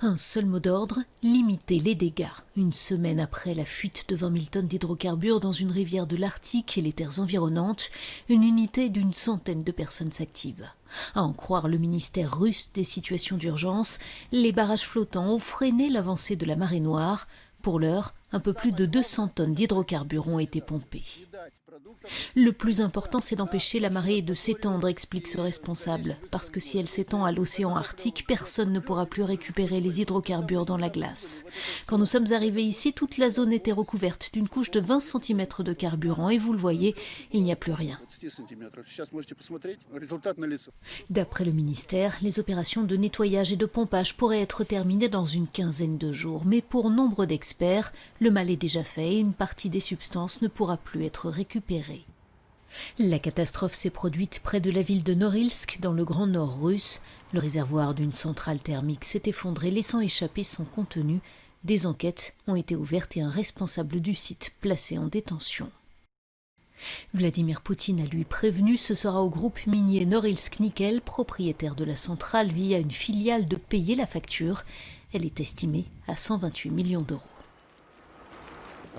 Un seul mot d'ordre, limiter les dégâts. Une semaine après la fuite de 20 000 tonnes d'hydrocarbures dans une rivière de l'Arctique et les terres environnantes, une unité d'une centaine de personnes s'active. À en croire le ministère russe des situations d'urgence, les barrages flottants ont freiné l'avancée de la marée noire. Pour l'heure, un peu plus de 200 tonnes d'hydrocarbures ont été pompées. Le plus important, c'est d'empêcher la marée de s'étendre, explique ce responsable, parce que si elle s'étend à l'océan Arctique, personne ne pourra plus récupérer les hydrocarbures dans la glace. Quand nous sommes arrivés ici, toute la zone était recouverte d'une couche de 20 cm de carburant et vous le voyez, il n'y a plus rien. D'après le ministère, les opérations de nettoyage et de pompage pourraient être terminées dans une quinzaine de jours. Mais pour nombre d'experts, le mal est déjà fait et une partie des substances ne pourra plus être récupérée. La catastrophe s'est produite près de la ville de Norilsk, dans le Grand Nord russe. Le réservoir d'une centrale thermique s'est effondré, laissant échapper son contenu. Des enquêtes ont été ouvertes et un responsable du site placé en détention. Vladimir Poutine a lui prévenu, ce sera au groupe minier Norilsk Nickel, propriétaire de la centrale via une filiale, de payer la facture. Elle est estimée à 128 millions d'euros.